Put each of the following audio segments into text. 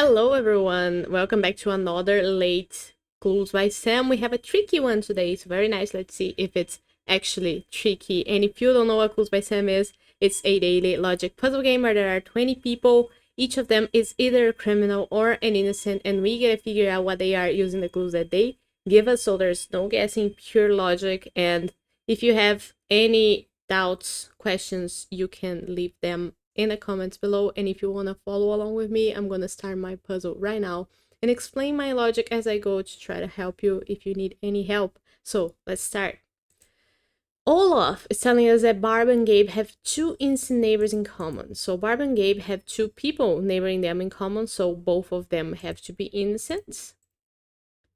Hello everyone, welcome back to another late Clues by Sam. We have a tricky one today, it's very nice. Let's see if it's actually tricky. And if you don't know what Clues by Sam is, it's a daily logic puzzle game where there are 20 people. Each of them is either a criminal or an innocent, and we get to figure out what they are using the clues that they give us. So there's no guessing, pure logic. And if you have any doubts, questions, you can leave them in the comments below. And if you want to follow along with me, I'm going to start my puzzle right now and explain my logic as I go to try to help you if you need any help. So let's start. Olaf is telling us that Barb and Gabe have two instant neighbors in common. So Barb and Gabe have two people neighboring them in common, so both of them have to be innocent.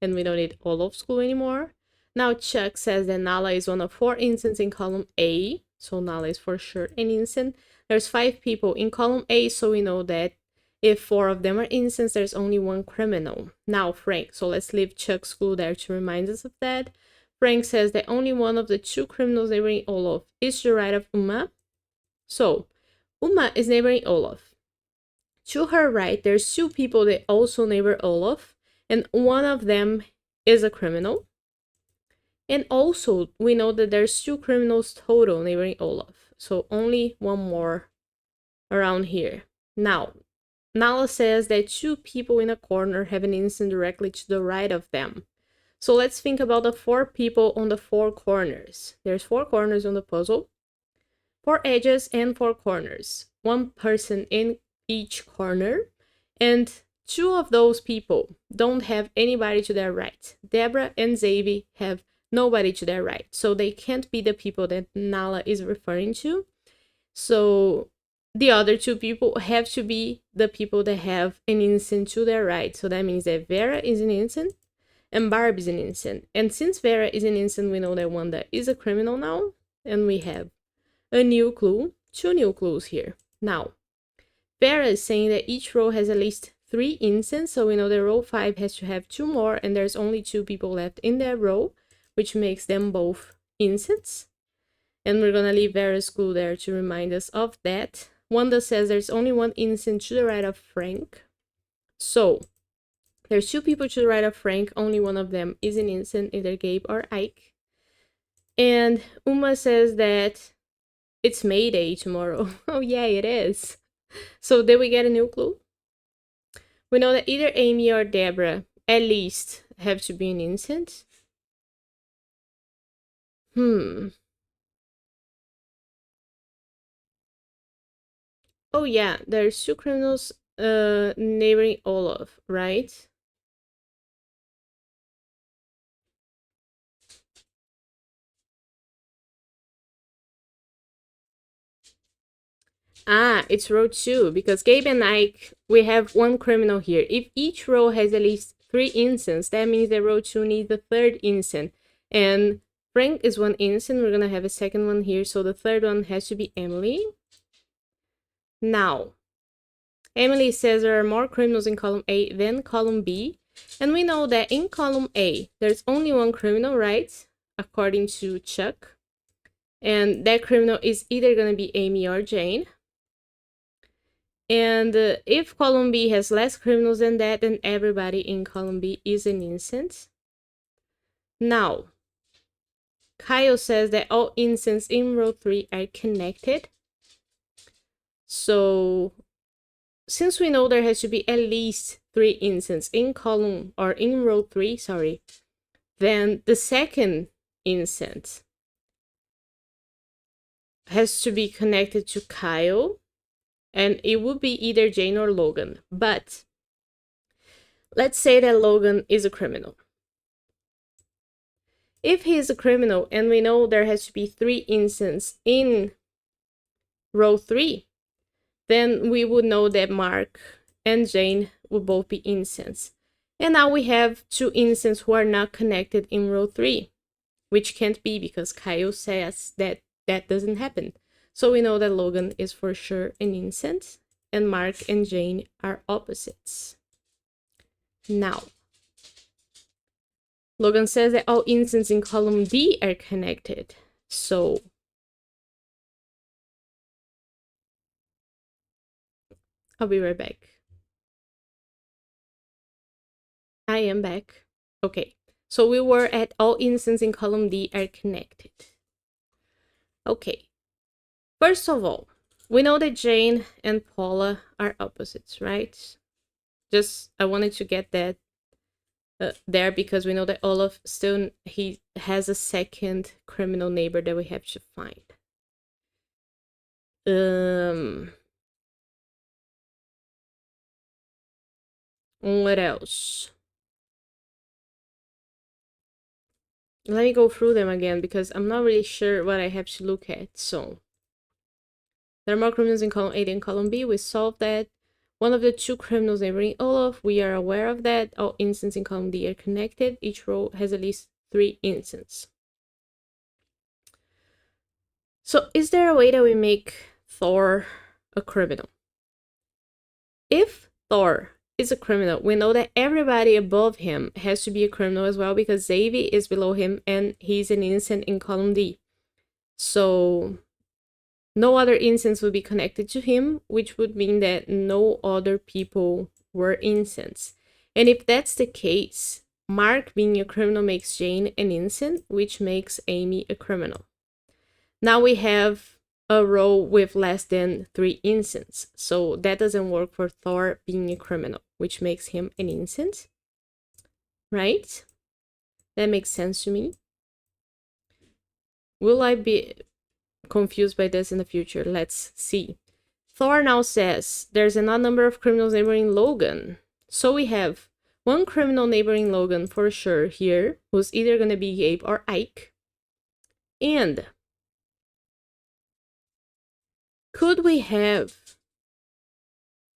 And we don't need Olaf's clue anymore. Now Chuck says that Nala is one of 4 innocents in column A. So Nala is for sure an innocent. There's 5 people in column A, so we know that if 4 of them are innocents, there's only 1 criminal. Now Frank, so let's leave Chuck's clue there to remind us of that. Frank says that only one of the 2 criminals neighboring Olaf is to the right of Uma. So Uma is neighboring Olaf. To her right, there's 2 people that also neighbor Olaf, and one of them is a criminal. And also, we know that there's 2 criminals total neighboring Olaf, so only 1 more around here. Now, Nala says that 2 people in a corner have an innocent directly to the right of them. So let's think about the 4 people on the 4 corners. There's 4 corners on the puzzle, 4 edges and 4 corners. 1 person in each corner, and 2 of those people don't have anybody to their right. Deborah and Xavier have nobody to their right, so they can't be the people that Nala is referring to. So the other 2 people have to be the people that have an innocent to their right. So that means that Vera is an innocent and Barb is an innocent. And since Vera is an innocent, we know that Wanda is a criminal now, and we have a new clue, 2 new clues here. Now, Vera is saying that each row has at least 3 innocents, so we know that row 5 has to have 2 more, and there's only 2 people left in that row, which makes them both innocents. And we're gonna leave Vera's clue there to remind us of that. Wanda says there's only 1 innocent to the right of Frank. So there's 2 people to the right of Frank, only one of them is an innocent, either Gabe or Ike. And Uma says that it's May Day tomorrow. Oh yeah, it is. So did we get a new clue? We know that either Amy or Deborah at least have to be an innocent. Oh yeah, there's 2 criminals neighboring Olaf, right? Ah, it's row 2, because Gabe and Ike, we have 1 criminal here. If each row has at least 3 innocents, that means that row 2 needs the 3rd innocent. And Frank is 1 innocent, we're gonna have a 2nd one here, so the 3rd one has to be Emily. Now, Emily says there are more criminals in column A than column B, and we know that in column A, there's only 1 criminal, right? According to Chuck. And that criminal is either gonna be Amy or Jane. And if column B has less criminals than that, then everybody in column B is an innocent. Now, Kyle says that all innocents in row 3 are connected. So, since we know there has to be at least 3 innocents in column, or in row 3, sorry, then the 2nd innocent has to be connected to Kyle. And it would be either Jane or Logan. But let's say that Logan is a criminal. If he is a criminal and we know there has to be 3 innocents in row 3, then we would know that Mark and Jane would both be innocents. And now we have 2 innocents who are not connected in row 3, which can't be because Kyle says that that doesn't happen. So we know that Logan is for sure an innocent, and Mark and Jane are opposites. Now, Logan says that all innocents in column D are connected. So I'll be right back. am back. Okay, so we were at all instances in column D are connected. Okay, first of all, we know that Jane and Paula are opposites, right? Just, I wanted to get that there because we know that Olaf still, he has a second criminal neighbor that we have to find. What else? Let me go through them again because I'm not really sure what I have to look at. So there are more criminals in column A than column B. We solved that. One of the two criminals neighboring Olaf, we are aware of that. All instances in column D are connected. Each row has at least 3 instances. So is there a way that we make Thor a criminal? If Thor is a criminal, we know that everybody above him has to be a criminal as well because Xavi is below him and he's an innocent in column D. So no other instance would be connected to him, which would mean that no other people were innocents. And if that's the case, Mark being a criminal makes Jane an innocent, which makes Amy a criminal. Now we have a row with less than 3 instances, so that doesn't work for Thor being a criminal, which makes him an innocent, right? That makes sense to me. Will I be confused by this in the future? Let's see. Thor now says there's an odd number of criminals neighboring Logan. So we have one criminal neighboring Logan for sure here, who's either going to be Gabe or Ike. And could we have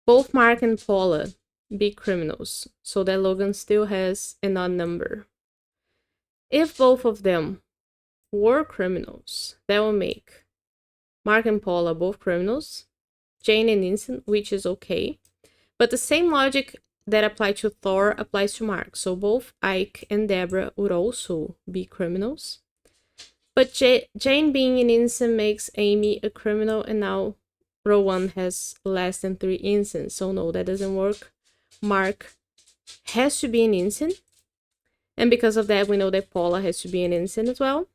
both Mark and Paula be criminals so that Logan still has an odd number? If both of them were criminals, that will make Mark and Paula both criminals, Jane an innocent, which is okay. But the same logic that applied to Thor applies to Mark. So both Ike and Deborah would also be criminals. But Jane being an innocent makes Amy a criminal, and now row 1 has less than 3 instances. So no, that doesn't work. Mark has to be an innocent. And because of that, we know that Paula has to be an innocent as well.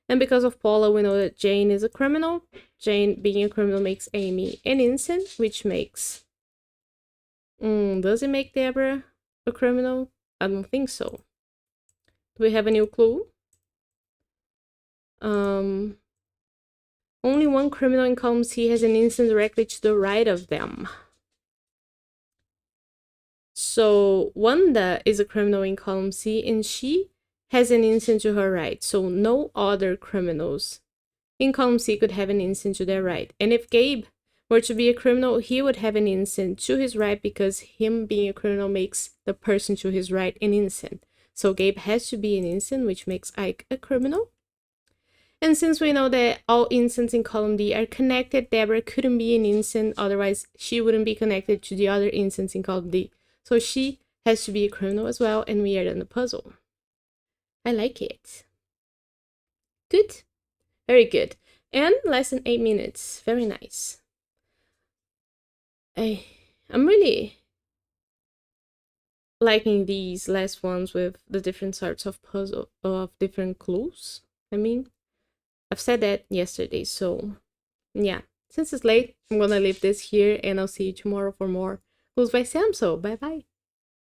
And because of Paula, we know that Jane is a criminal. Jane being a criminal makes Amy an innocent, which makes... does it make Deborah a criminal? I don't think so. Do we have a new clue? Only one criminal in column C has an instant directly to the right of them. So Wanda is a criminal in column C and she has an instant to her right. So no other criminals in column C could have an instant to their right. And if Gabe were to be a criminal, he would have an instant to his right because him being a criminal makes the person to his right an instant. So Gabe has to be an instant, which makes Ike a criminal. And since we know that all instances in column D are connected, Deborah couldn't be an instant, otherwise she wouldn't be connected to the other instance in column D. So she has to be a criminal as well, and we are done the puzzle. I like it. Good. Very good. And less than 8 minutes. Very nice. I'm really liking these last ones with the different sorts of puzzle, of different clues. I mean, I've said that yesterday, so yeah. Since it's late, I'm gonna leave this here and I'll see you tomorrow for more Clues by Sam, so bye bye.